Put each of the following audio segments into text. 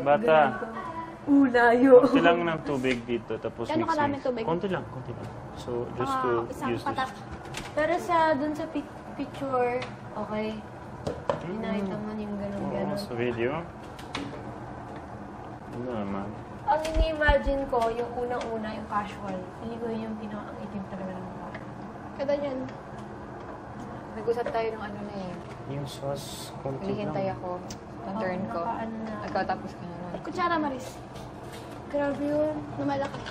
Bata. Layo. Konti lang ng tubig dito, tapos Gano'ng karaming mix. tubig? Konti lang, konti lang. So, just to Isang use patak. this. Pero dun sa picture, okay. Nakita mo yung Oo, ganun-ganun. sa video. Ano naman? Ang ini-imagine ko, yung unang-una, yung casual. Hindi ko yun yung ang itim talaga ng mukha. Kada yan. Nag-usap tayo ng ano na eh. Yung sauce, konti lang. Hinihintay ako. Ang turn ko. nakaano na. Ikaw tapos ka na. Kutsara, Maris. Grabe yun. Lumalaki.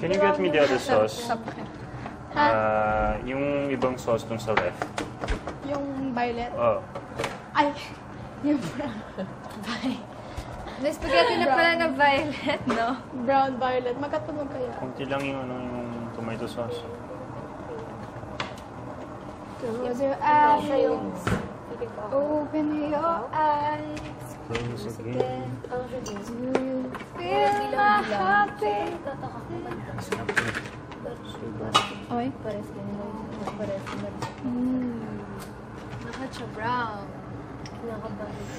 Can you get me the other sauce? Ha? Yung ibang sauce dun sa ref. Yung violet. Oh. Ay, yung brown. May spaghetti na pala na violet, no? Brown violet. Magkatunog kaya. Konti lang yung, yung tomato sauce. Close your eyes. Siya yung... Open your eyes. Close again. Ang siya din. Feel my heartbeat. Tataka ko ba? Oy. Pares ganun. Pares ganun. Bakit siya brown? Kinakabahan ko.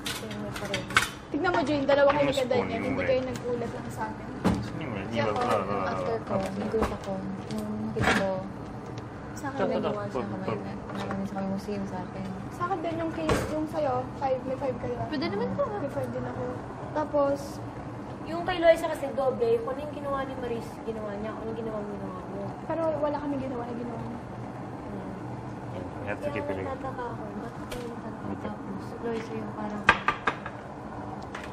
Kasi may pares. Tignan mo, Jane. Dalawa kayo Yung ni spoon, Kadanyan. yung Hindi red. kayo nagkulat lang sa akin. Kasi ako, after ko, nag-group ako. Nung nakita ko, Sa akin Ito, din. ito. gumawa siya kamay na. Naramin sa museum sa akin. Sa akin din yung case, yung sa'yo. 5. May 5 kayo. Pwede naman po. May 5 din ako. Tapos, Yung kay Loisa kasi doble. Kung ano yung ginawa ni Maris, ginawa niya. Kung ano yung ginawa mo. pero wala kami ginawa na ginawa niya. You have to keep it. Nagtataka ako. Ba't kayo nagtataka? Tapos, Loisa yung parang...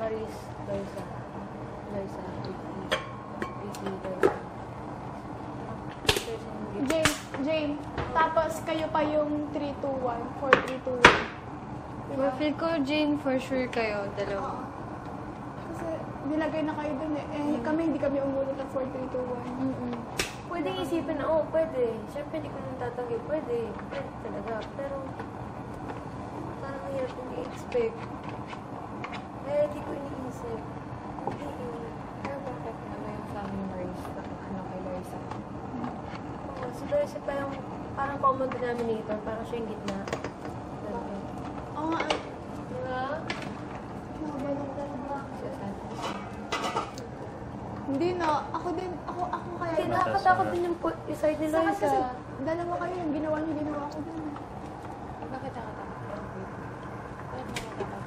Maris, Loisa. Loisa, Vicky, Loisa. Jane. Tapos kayo pa yung 3-2-1. 4-3-2-1. Diba? Feel ko, Jane, for sure kayo, dalawa. Kasi nilagay na kayo dun eh. Kami, hindi kami umulit ng 4-3-2-1. Pwede isipin na, oh, pwede. Siyempre, hindi ko nang tatanggi. Pwede. Pwede talaga. Pero, parang hirap kong i-expect. Kaya hindi ko iniisip. Pero bakit ano yung family Maris? Ano kay Loisa? Oo, si Loisa pa yung parang common denominator. Parang siya yung gitna. Ganun. Oo nga. Diba? Hindi na. Ako din. Ako kaya. Kasi nakakatakot din yung side ni Sa akin kasi Loisa. dalawa kayo yung ginawa niyo, ginawa ko din. Bakit nakakatakot? Bakit nakakatakot?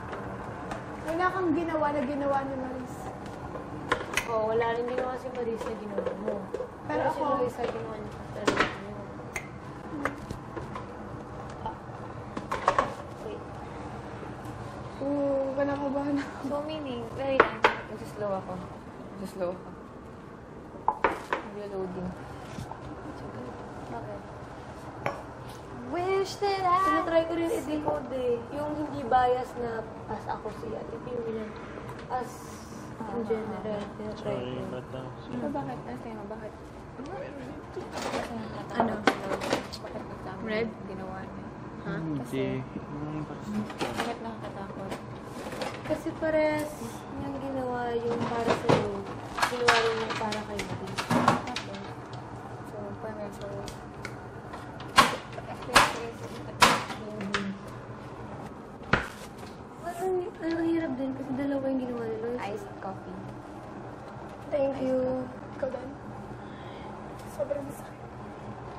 Wala kang ginawa na ginawa ni Maris. Oo, wala rin ginawa si Maris na ginawa mo. Pero si ako- Loisa ginawa niya talaga yun. Wait. Kinakabahan ako. So, meaning, very lang. Nag-slow ako. Nag-slow ako. Nag-loading. Bakit? Wish that I... Tinatry ko rin i-decode eh. Yung hindi bias na as ako si Ate Pimina. As in general. Tinatry Sorry, ko. bata. So, bakit? Ano sa'yo? Bakit? Ano? Bakit nagtama? Red? Ginawa niya. Ha? Hindi. Bakit nakakatakot? Kasi pares yung ginawa yung para sa'yo. Ginawa rin yung para kay Maris. Okay. So, parang so... Ang hirap din kasi dalawa yung ginawa ni Lois. Iced coffee. Thank you. Ikaw din. Sobrang sakit.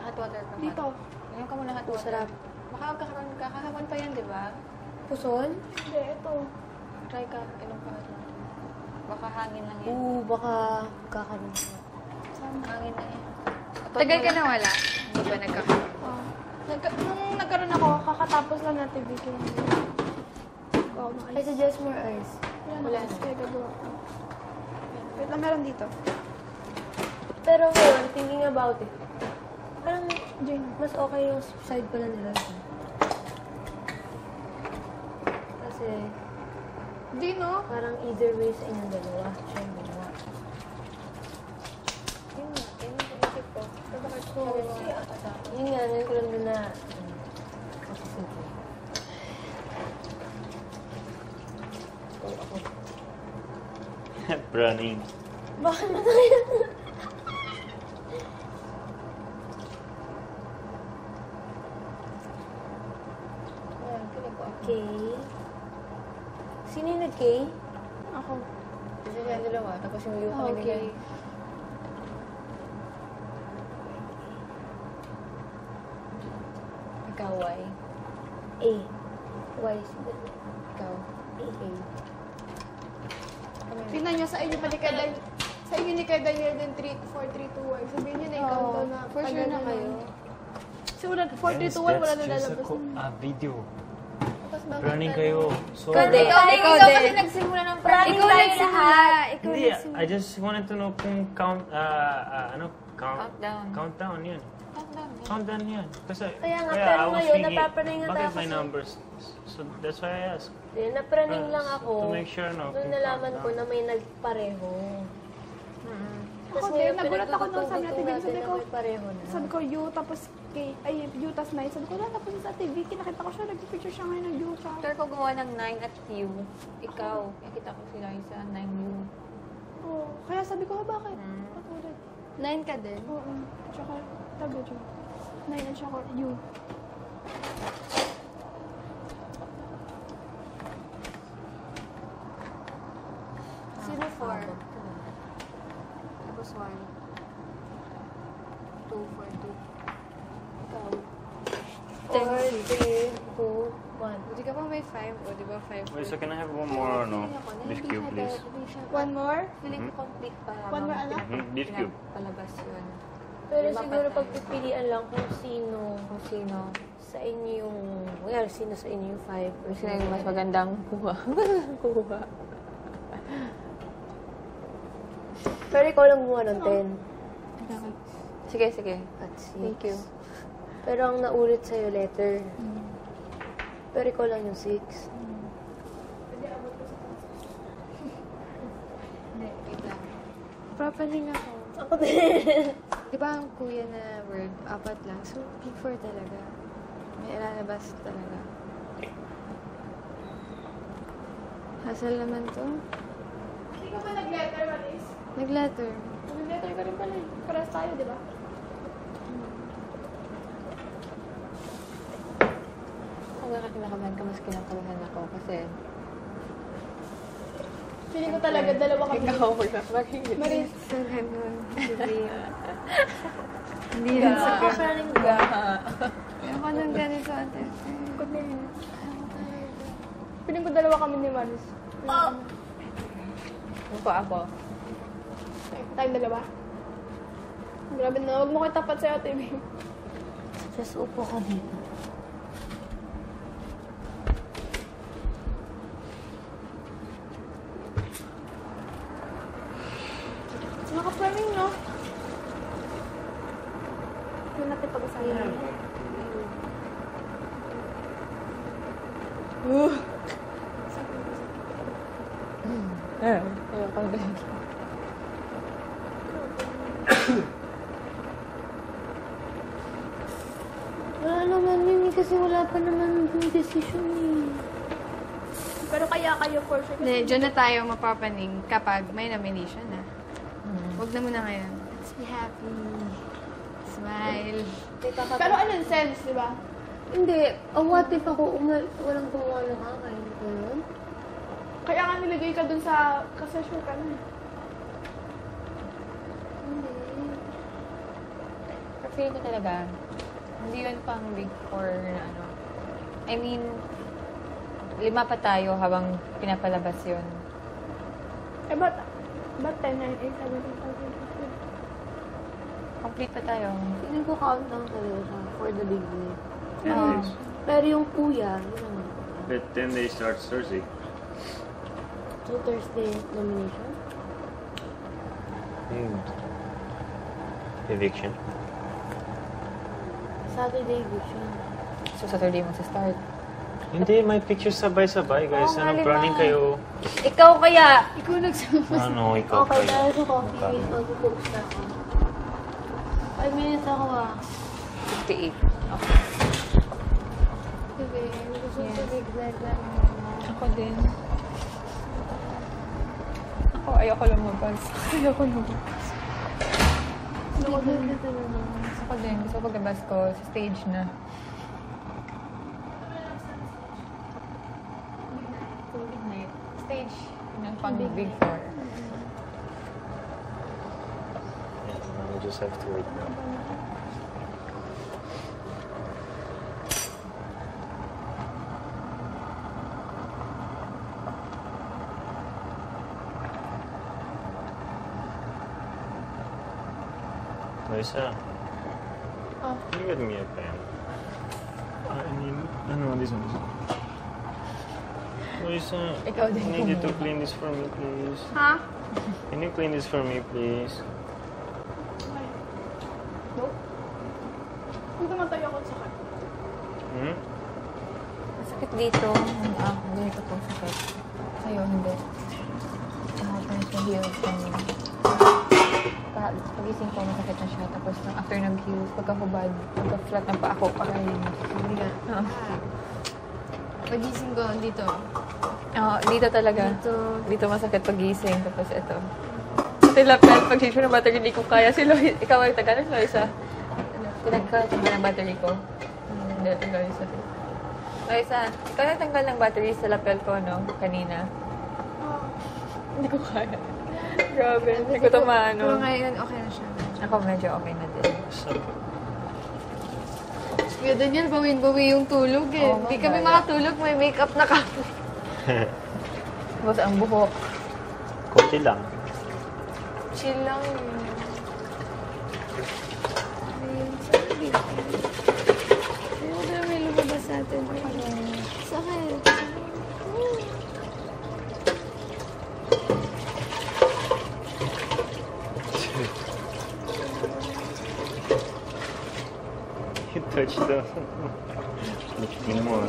Hot water ka. Dito. Ngayon ka muna hot water. Sarap. Baka kakahapon pa yan, di ba? Pusol? Hindi, ito. Try ka, inom ka hot water. Baka hangin lang yan. Oo, baka kakaroon ko. Hangin lang yan. Tagal ka na wala? Hindi ba nagkakaroon? Nung nagkaroon ako, kakatapos lang natin video. Oo, I suggest more ice. Wala na. Kaya gagawa ko. Wait lang, meron dito. Pero ngayon, thinking about it, parang Jane. mas okay yung side pala nila. Kasi Di, no? parang either way sa inyong dalawa. Siya yung dalawa. Yun nga, yun yung inisip ko. So, bakit ko Yun nga, ngayon ko lang din na masisipin. Running. Bakit na tayo? Ayan, pinig ko. K. Sino yung nag-K? dalawa. Tapos yung U kami Okay. bigay. Ikaw, Y. A. Y. Ikaw. A. Tingnan nyo, sa inyo pa ni Kuya Daniel. Sa inyo ni Kuya Daniel din 432Y. Sabihin nyo na ikaw Oo. daw na. For sure na kayo. Kasi wala, 432Y wala na lalabas. video. Tapos bakit Planning tayo? kayo. So, Ikaw din. Ikaw kasi nagsimula ng Planning Ikaw tayo nagsimula. lahat. Ikaw hindi, nagsimula. I just wanted to know kung Countdown. countdown yun. Countdown. Countdown yan. Kasi, Kaya nga, pero I was ngayon, thinking, napapraning nga tayo bakit may kasi- numbers? So, that's why I asked. Napraning lang ako. To make sure, no? Nung kung nalaman ko countdown. na may nagpareho. Ako din, nagulat ako nung sabi natin, natin sabi na ko, may pareho na. sabi ko, U tapos K, ay, U tapos 9. Sabi ko, wala, tapos sa TV, kinakita ko siya, nag-picture siya ngayon ng U sa After ko gumawa ng 9 at U, ikaw, nakita ko si Liza, 9U. Oo. Kaya sabi ko, bakit? Patulad. 9 ka din? Oo. Tsaka, tabi dyan. 9 at tsaka U. Sino 4? Tapos 1. 2, 4, 2. Ikaw. 4, 3, 2, 1. Buti ka pa may 5. O, di ba 5? Wait, so can I have one more, no? Beef cube, please. One more? Feeling ko complete pa. One more, ano? Beef cube. Palabas yun. Pero Lima pa siguro tayo. pagpipilian lang kung sino Kung sino. sa inyo yung, sino sa inyo yung 5. Kung sino yung mas magandang kuha. Kuha. Pero ikaw lang gumawa ng 10. Sige, sige. At 6. Thank you. Pero ang naulit sa'yo, letter. Pero ikaw lang yung 6. Wait lang. Papaling ako. Ako din. Di ba ang kuya na word, 4 lang? So, big 4 talaga. May ilalabas talaga. Hassle naman to. Hindi ka ba nag-letter, Maris? Nag-letter. Nag-letter ka rin pala eh. Paras tayo, di ba? Kung nga kinakabahan ka, mas kinakabahan ako kasi... Feeling ko talaga, dalawa kami. Ikaw, bakit? Maris. Sa ganun. Hindi yan sa ganun. Papaling ka. Ako nang ganito ate. Ko din. Feeling ko dalawa kami ni Maris. Ako. Tayong dalawa. Grabe na, huwag mo ko tapat sa'yo, TV. Just upo ka dito. Naka-planning, no? Yun natin pag-usapan. Ayoko na ganun. Wala naman yun eh, kasi wala pa naman yung decision eh. Pero kaya kayo for sure. Hindi, dyan na tayo mapapaning kapag may nomination na. Huwag na muna ngayon. Let's be happy. Smile. Pero anong sense, di ba? Hindi. What if ako walang gumawa ng akin? Ganun? Kaya nga nilagay ka dun sa, kasi sure ka na. Hindi. Pero feeling ko talaga, hindi yun pang big four na ano. I mean, 5 pa tayo habang pinapalabas yun. Eh, ba't 10, 9, 8, 7, 8, 9, 10? Complete pa tayo. Feeling ko countdown talaga siya for the big day. 10 days. Pero yung kuya, yun naman. But 10 days starts Thursday. So Thursday nomination? Eviction. Saturday eviction. So, Saturday mo sa start. Hindi, may pictures sabay-sabay, guys. Oo nga, Anong lima. planning kayo? Ikaw kaya! Ikaw nagsama. Ano, ikaw Okay, kayo? dahil sa coffee, mag-post na ako. 5 minutes ako 58. Okay. Sige, gusto ko big vlog lang. Ako din. Ako, ayoko lumabas. Ayoko lumabas. Ako din dito naman. Ako din. Gusto ko paglabas ko sa stage na. Stage ng pang Big Four. just have to wait now. Lisa, Oh. can you get me a pen? This one. Lisa, Ikaw din I need you to kumuha. clean this for me, please. Ha? Can you clean this for me, please? Okay. Nope. Dito man tayo ako sa kanya. Hmm? Masakit dito. Dito po sakit. Sa'yo, hindi. Kahapon sa heels kanina. Pagising ko, masakit na siya. Tapos after nag-heels, pagkahubad, pagka-flat na pa ako, parang Bigat. Pagising ko, dito. dito talaga. Dito. Dito masakit pagising. Tapos ito. Pati lapel, pag sisyo ng battery, hindi ko kaya. Si Lois, ikaw ay taga-alas, Loisa. Pinagkatang ng battery ko. Hindi, Loisa. Loisa, ikaw nagtanggal ng battery sa lapel ko, no? Kanina. Oh. Hindi ko kaya. Grabe, hindi ko Pero tumano. ngayon, okay na siya. Ako medyo okay na din. So, Kuya Daniel, bawin-bawi yung tulog eh. Oo, Hindi kami kaya. makatulog, may makeup na kami. Tapos ang buhok. konti lang. Chill lang yun. Ayun, saan dito? Ayun na may lumabas natin. Sakit. You touched the... Tingnan mo.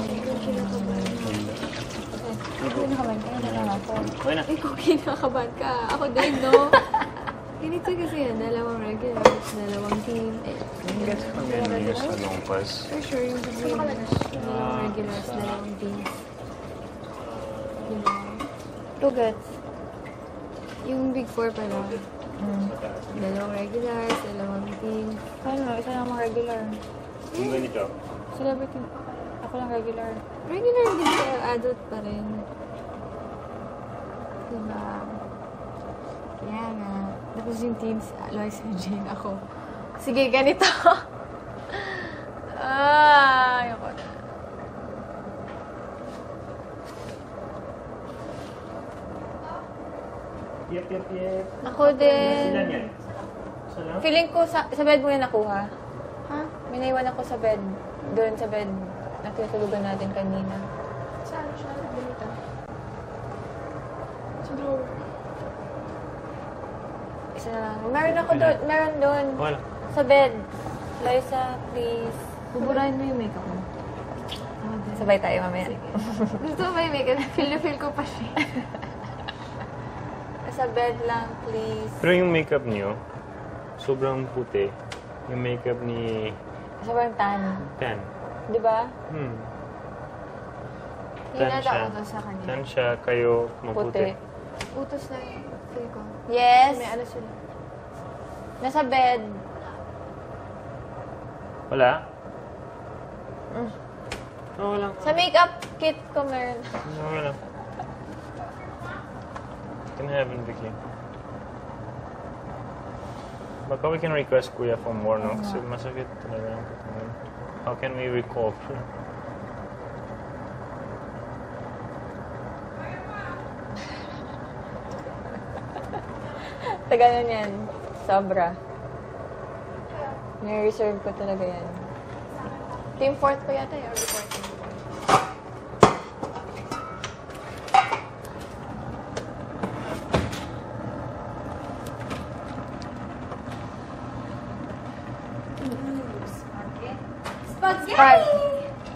Hindi nakaman ka na lang ako. Okay na. Ikaw kinakabahan ka. Ako din, no? Ganito kasi yan. Dalawang regulars, dalawang team. Ang ganda niya sa long pass. For sure, yung big dalawang regulars, dalawang team. Diba? Two gets. Yung big four pala. Mm. Dalawang regulars, dalawang team. Ano, isa lang mga regular. Yung ganito. Celebrity. Ako lang regular. Regular din pero adult pa rin. Diba? Kaya nga. Tapos yung teams, Lois and Jane, ako. Sige, ganito. Ayoko na. Yep. Ako din. Ilan yan? Isa lang? Feeling ko sa bed mo na nakuha. Ha? May naiwan ako sa bed. Doon sa bed na tinutulugan natin kanina. Saan siya? Dito. Sa drawer. Isa na lang. Meron ako doon. Meron doon. Wala. Sa bed. Liza, please. Buburahin mo yung makeup mo. Sabay tayo mamaya. Gusto mo ba yung makeup? Feel na feel ko pa siya. Sa bed lang, please. Pero yung makeup niyo, sobrang puti. Yung makeup ni Sobrang tan. Tan. Di ba? Hinata ko to sa kanya. Tan siya, kayo maputi. Puti. Utos na yung feel ko. Yes. May ano sila. Nasa bed. Wala? Mm. Oh, wala. Sa makeup kit ko meron. No, wala. Can have it, Vicky. Baka we can request Kuya for more, no? Kasi masakit talaga ang katawan. How can we recover? Taga na yan. Sobra. Ni-reserve ko talaga yan. Team 4th ko yata yung reporting.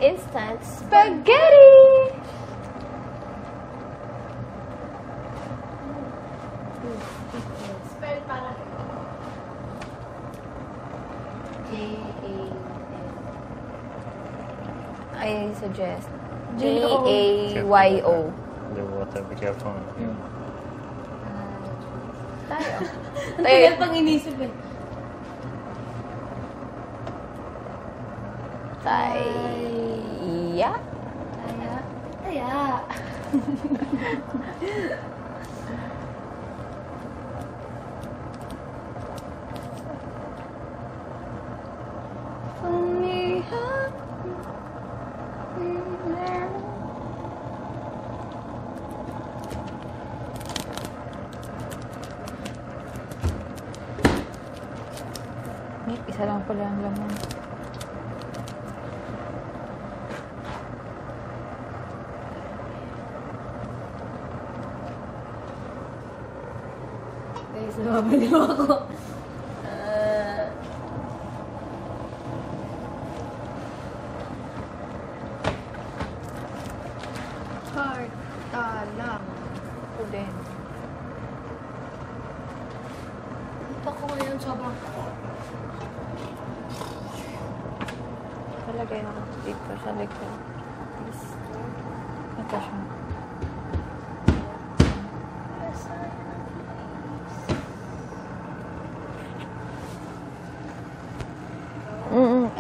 Instant spaghetti! Spell para. I suggest J-O. G-A-Y-O. The water, be careful. Tayo. Tagal pang inisip eh. Taya? Taya. Isa lang pala ang laman. Guys, nababaliw ako. Heart. Lang. Ito din. Ito ko ngayon sobrang Talagay na dito sa likod. Ito siya.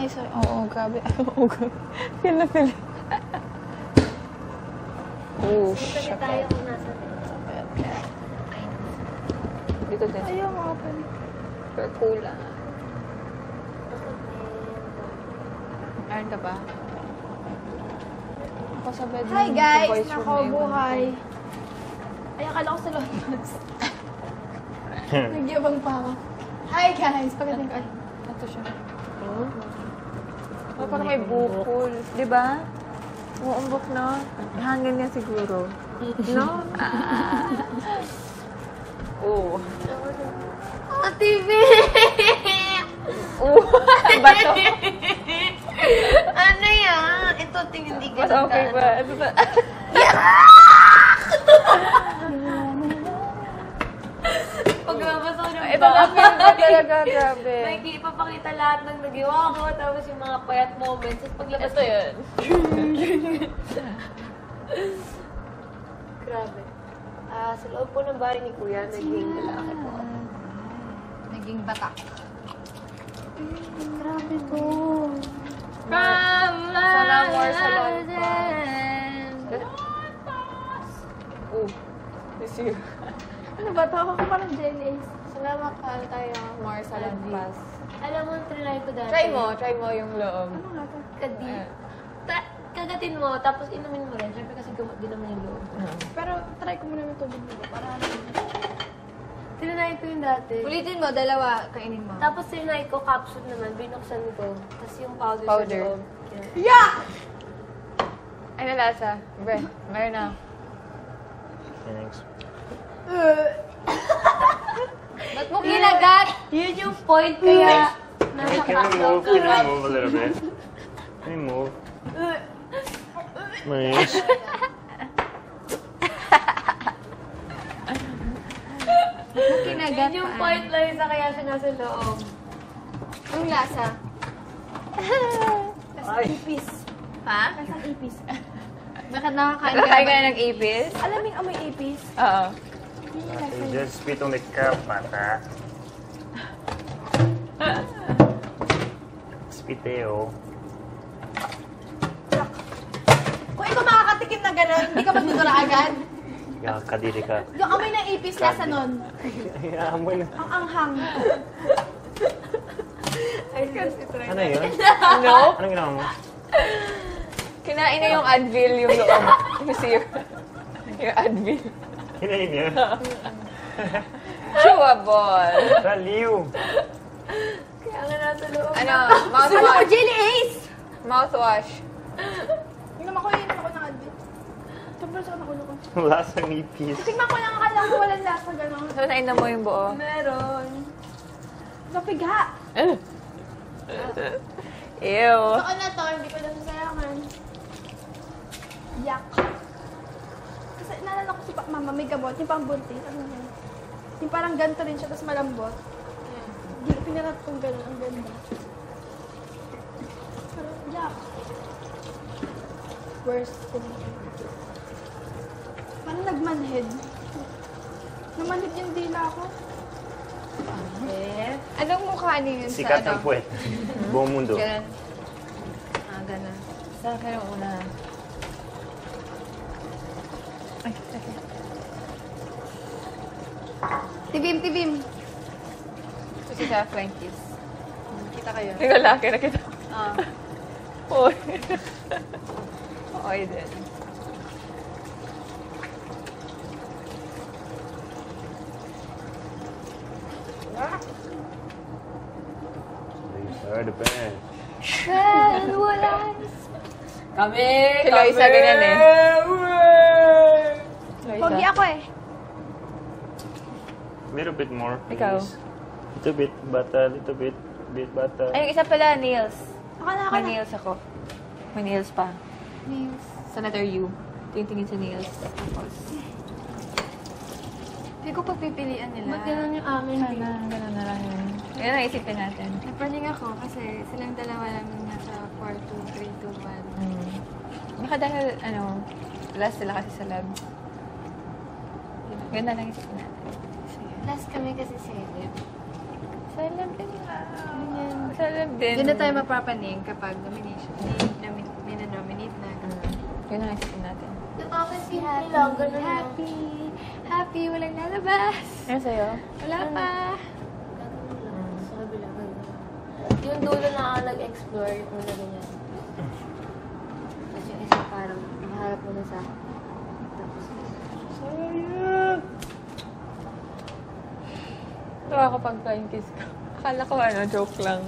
Ay, sorry. Oo, grabe. Oo, grabe. Feel na feel. Oh, Kasi shit. tayo kung nasa Dito din. Ayaw mga pa. Pero kulang. Meron ka ba? Ako sa bed. Hi sa guys! voice room Nako, na iwan buhay. ko. Ay, akala ko sa London. Nagyabang pa ako. Hi guys! Pagdating ko. Ay, Ito siya. Oh, parang may bukol. Di ba? Umuumbok na. Hangin niya siguro. No? Oo. TV! Oo. Bato. Ano yan? Ito, tingin hindi Mas okay ba? Ito ba? Paglabas ako ng Ito na feel ko talaga. Grabe. may ipapakita lahat ng nagawa ko, tapos yung mga payat moments. Tapos paglabas Ito yun. Grabe. Sa loob po ng bahay ni Kuya, naging lalaki po ako. naging bata. Grabe po. Sana more salon pa. Oh. This you. Ano ba ito? Ako parang jelly. Salamat ka tayo. More salon pass. Alam mo, trinay ko dati. Try mo yung loob. Ano nga ito? Kagatin mo, tapos inumin mo rin. Siyempre kasi gamot din naman yung loob. Pero try ko muna yung tubig dito. Para ano. Trinay ko yung dati. Ulitin mo, dalawa. Kainin mo. Tapos trinay ko, capsule naman, binuksan ko. Tapos yung powder, Powder. sa loob. Yeah! Ay, nalasa. Bre, meron na. Thanks. Ba't mo kinagat? Yun yung point kaya nasa Can we move? Can we move a little bit? Can we move? Please. Kinagat Yun yung point lang isa kaya siya nasa loob. Anong lasa? Ay. Ipis. Ha? Kasang ipis. Bakit nakakain Nakakain ka na ng ipis? Alam mo yung amoy ipis? Oo. You just spit on the cup, bata. Spiteo. Kung ikaw makakatikim na gano'n, hindi ka matutula agad. Kadiri ka. Yung amoy ng ipis, lasa nun. Ay, amoy na. Ang anghang. Ano yun? No? Anong ginawa mo? Kinain na yung Advil yung loob. Kasi yung Advil. Kinain niya? Chewable. Baliw! Kaya nga nasa loob. Ano? Ano ko, Mouthwash. Jelly Ace! Mouthwash. Inom ako ng Advil. Sobrang sa ulo ko. Lasang ipis. Tingnan ko lang, akala ko walang lasa gano'n. So, nainom mo yung buo. Meron. Napiga. Ew. Saan na to, hindi ko na sasayangan. Yak. Kasi naalala ko si Mama, may gamot, yung pambuntis. Ano yun? Yung parang ganito rin siya, tapos malambot. Hindi ko pinarap kong gano'n, ang ganda. Parang, yak. Worst thing. Parang nagmanhead. Namanhead yung dila ko. Anong mukha niyo yun Sikat sa ng puwet. Buong mundo. Ganun. Ganun. Saan ka nung una? Ay, okay. Tibim. Ito si sa flying kiss. Kita kayo. Yung lalaki na kita. Oy. Oy din. You're the best. Well, wala. Kami! Si Loisa, ganyan eh. Pogi ako eh. Little bit more, please. Ikaw? Little bit bata, little bit bata. Ay, yung isa pala, nails. Ako na. May nails ako. May nails pa. Nails. Sa letter U. Tingin sa nails. Tapos, Hindi ko pagpipilian nila. Ba't ganun yung amin? sana, gano'n na lang yun. Yan ang isipin natin. Napaling ako kasi silang dalawa lang nasa 4, 2, 3, 2, 1. Baka dahil, last sila kasi sa lab. Ganda lang isipin natin. Last kami kasi celeb. Sa lab din nga. Sa lab din. Doon na tayo mapapaning kapag nomination. Nina-nominate na. Yun ang isipin natin. Happy lang, ganun happy. Happy, walang lalabas. Ano sa'yo? Wala pa. Sabi lang. Yung dulo na ako nag-explore, yung una ganyan. Tapos yung isa parang maharap mo na sa akin. Tapos, Tawa ko pag flying kiss ko. Akala ko joke lang.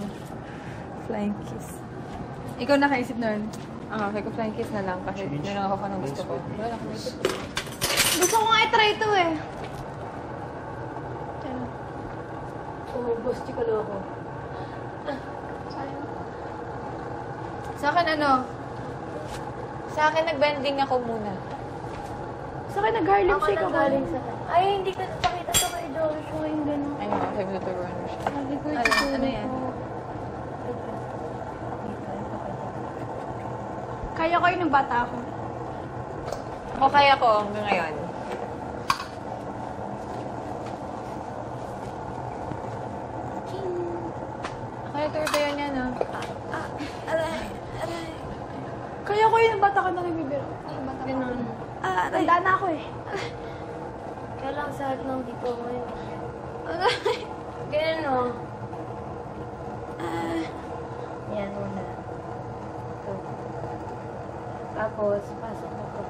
Flying kiss. Ikaw nakaisip nun. Sabi ko flying kiss na lang kasi yun lang ako kung gusto ko. Wala akong naisip. Gusto ko nga i-try ito eh. umubos, chikalo ko. Sa akin Sa akin, nag-bending ako muna. Sa akin nag-garlic Ako shake ako. nanggaling sa ay, hindi ko napakita sa kay Joshua yung gano'n. Ayun, sabi ko tuturuan mo siya. Sabi ko, Ano yan? Kaya ko yun ng bata ako. Ako kaya ko hanggang ngayon. Kaya turbo yun yan, no? Kaya ko yun ng bata ko na nagbibiro. Ng bata ko. Ganun. Tanda na ako eh. Kaya lang sa harap ng dito mo yun. Ganun, no? Yan, muna. Ito. Tapos, pasok ako.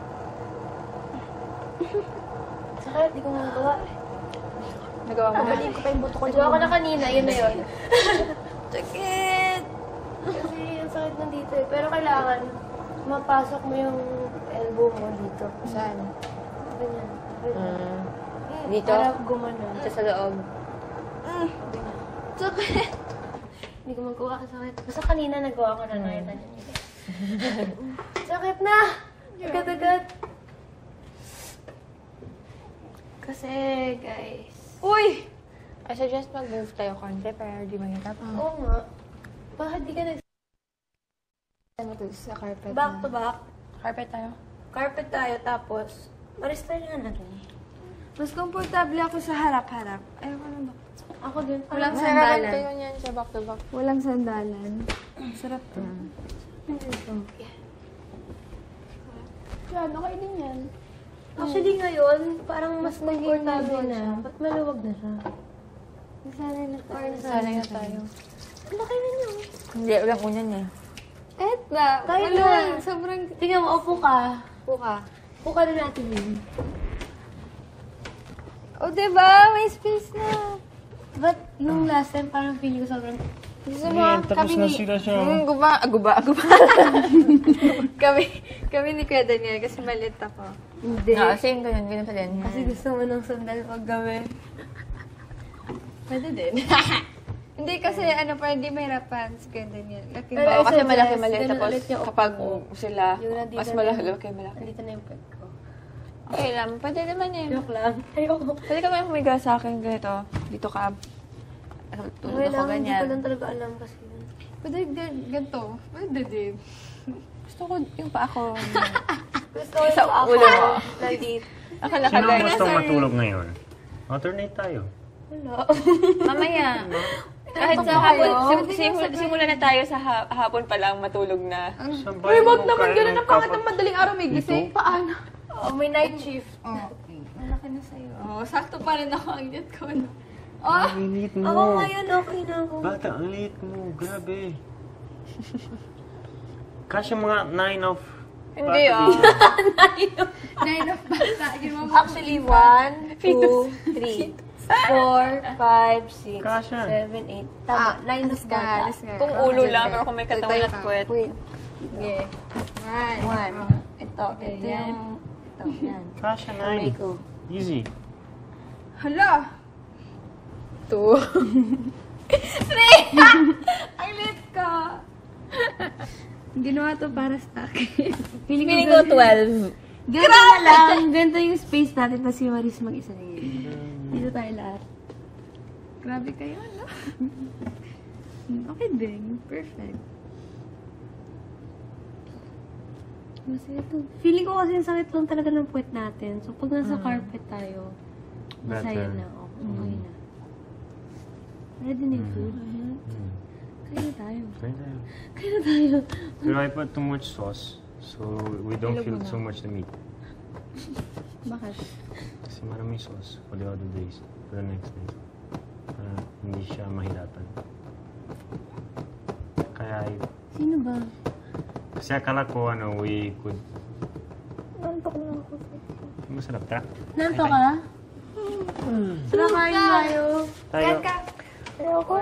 Sakit, di ko magawa. Nagawa mo na. Babalik ko pa yung buto ko Nagawa ko na kanina, yun na yun. Sakit! Kasi yung sakit nandito eh. Pero kailangan, mapasok mo yung elbow mo dito. Saan? Ganyan. Dito? Para gumanon. Dito sa loob. Sakit! Hindi ko magawa kasi sakit. Basta kanina nagawa ko na nakita niyo. Sakit na! Agad-agad. Kasi, guys. Uy! I suggest mag-move tayo konti para di mahirap. Oo nga. Bakit di ka nag... Ano to? Sa carpet Back to back. Carpet tayo. Carpet tayo, tapos... Maristyle nga natin. Mas komportable ako sa harap-harap. Ayoko na ba? Ako din. Walang Masarap sandalan. kayo niyan sa back to back. Walang sandalan. Sarap to. Yan, okay din yan. Actually ngayon, parang mas comfortable na. Ba't maluwag na siya? Nasanay na tayo. Sanay na tayo. Ang laki na niyo. Hindi, walang unyan eh. Kahit ba? Kahit Wala. na. Sobrang... Tingnan mo, upo ka. Upo ka. Upo ka na natin yun. O, diba? May space na. Ba't nung last time, parang feeling ko sobrang... Gusto mo, tapos na sila siya. Guba. kami ni Kuya Daniel kasi maliit ako. Hindi. Same ganyan. Ganyan pa din. Kasi gusto mo ng sandal pag gabi. Pwede din. Hindi kasi para hindi mahirapan si Kuya Daniel. Laki Pero Oo, kasi suggest, malaki-maliit. ganun Tapos ulit yung kapag upo. sila, Yung nandito mas na- malaki. Nandito na yung peg ko. Okay lang. Pwede naman eh. Joke lang. Ayoko. Pwede ka may humiga sa akin ganito. Dito ka. Tulog Okay ako lang, hindi ko ganyan. lang talaga alam kasi yun. Pwede ganito. Pwede din. Gusto ko yung pa ako. Gusto ko Sa yung ako. ulo mo. Nandito. Ako Sino nakagay. ang gustong matulog ngayon? Alternate tayo. Wala. Mamaya. Kahit sa hapon, simula na tayo sa hapon pa lang matulog na. Uy, wag naman gano'n. Ang pangit ng madaling araw may gising. Paano? Oh, may night shift. Malaki na sa'yo. Oo, sakto pa rin ako ang jet ko. No? Ang liit mo. Ako ngayon, okay na ako. Bata, ang liit mo. Grabe. Kasi mga 9 of... Hindi bata oh. dito. 9 of bata. Yung mga Actually, 1, 2, 3. 4, 5, 6, Kasha. 7, 8. Tama, 9 na bata. Kung ulo lang, pero kung may katawan at puwet. Sige. 1. Ito. Ito yung... Ito, yan. Kasha, Kamay 9. ko. Easy. Hala! 2. Ang lit ka! Ginawa to para sa akin. Feeling ko 12. Ganito na lang. Ganito yung space natin pa si Maris mag-isa na yun. Dito tayo lahat. Grabe kayo, no? Okay din. Perfect. Masaya to. Feeling ko kasi ang sakit lang talaga ng puwet natin. So, pag nasa carpet tayo, masaya Better. na. Okay na. Ready na yung food? Kaya na tayo. Kaya na tayo. Pero I put too much sauce, so we don't feel so much the meat. Bakit? Kasi maraming sauce for the other days, for the next day. Para hindi siya mahirapan. Kaya, Sino ba? kasi akala ko, we could... Nantok na ako. Masarap, tara. Nanto ka? Saka kain tayo. Tayo. Ayoko.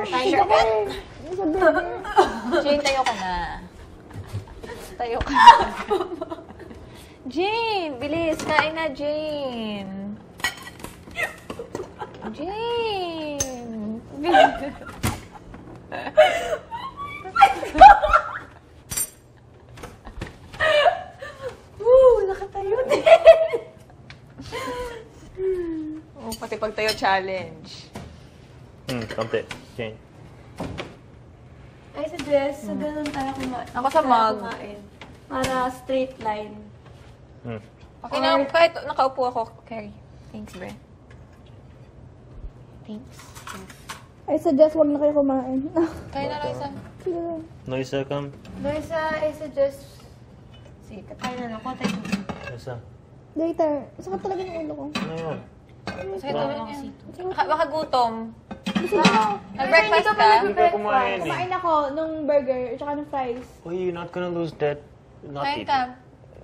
Jane, tayo ka na. Tayo ka. Jane, bilis. Kain na, Jane. Jane. Bilis. Nakatayo din. Oh, pati pagtayo challenge. Konti. Okay. I suggest, so ganun tayo kumain. Ako sa mug. Para straight line. Okay na, kahit nakaupo ako, Carrie. Thanks, Bre. Thanks. I suggest wag na kayo kumain. Kaya na, Loisa. Sige lang. Noisa, come. Loisa, I suggest... Sige, katayin na lang. Konti ko. Noisa. Later. Sakit talaga ng ulo ko. Ano yun? Sakit ulo niya. Baka gutom. Hindi Nag-breakfast ka ka? pa Hindi ka kumain eh. Kumain ako nung burger at saka ng fries. Oh, you're not gonna lose that. Not Kain eat. ka.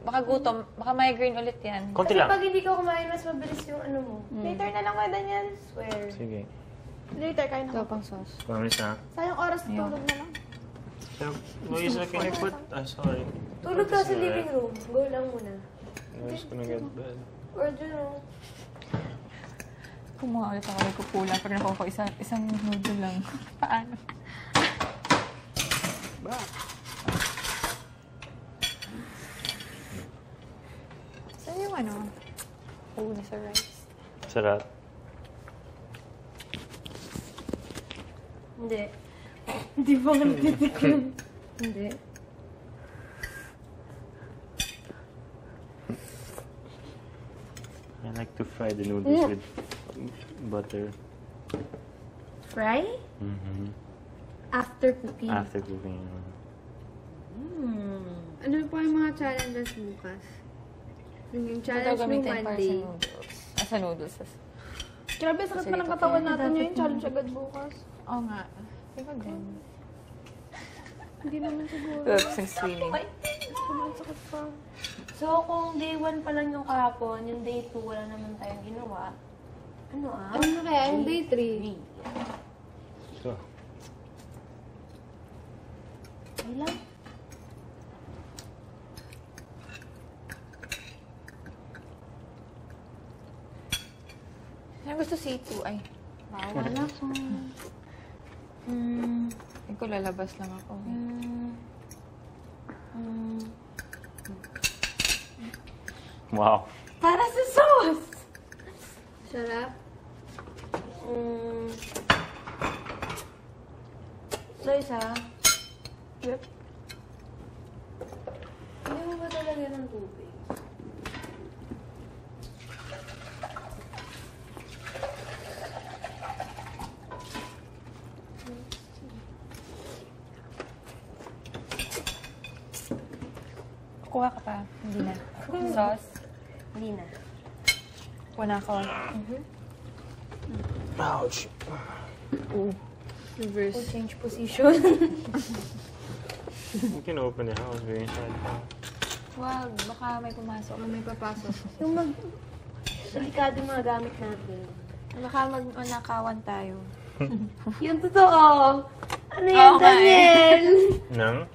Baka gutom. Baka migraine ulit yan. Konti Kasi lang. pag hindi ka kumain, mas mabilis yung ano mo. Later na lang kayo yan. Swear. Sige. Later, kain ako. pang sauce. Promise na. Sayang oras tulog na lang. Pero, Noisa, can I put... sorry. Tulog ka sa living room. Go lang muna. Noisa's gonna get bad. Or dyan o. Kumuha ulit ako. May kupula. Pero nakuha ko isang noodle lang. Paano? Saan yung ano? Una sa rice. Sarap. Hindi. Hindi pa nga natitikman. Hindi. I like to fry the noodles with butter. Fry? After cooking. After cooking. Ano pa yung mga challenges bukas? Yung challenge mo Gagamitin para sa Monday. noodles. Sa noodles. Grabe, sakit pa ng katawan natin yun. Challenge agad bukas. Oo nga. Ikaw din. Hindi naman siguro. Oops, ang swimming. Sobrang sakit pa. So, kung day 1 pa lang yung kahapon, yung day 2 wala naman tayong ginawa. Ano ah? Ano na kaya? Yung day 3. So, Okay lang. Ano gusto C2? Ay. Wala ko. Hindi ko lalabas lang ako. wow. Para sa sauce! Sarap. Loisa, Yep. hindi mo ba talaga ng tubig? Kuha ka pa. Hindi na. Sauce. Hindi na. Kuha na ako. Ouch. Reverse. We'll change position. You can open the house. We're inside the house. Wag. Baka may pumasok. May papasok. Yung delikado yung mga gamit natin. Baka mag-unakawan tayo. Yung totoo. Ano yan, Okay. Daniel? Nang?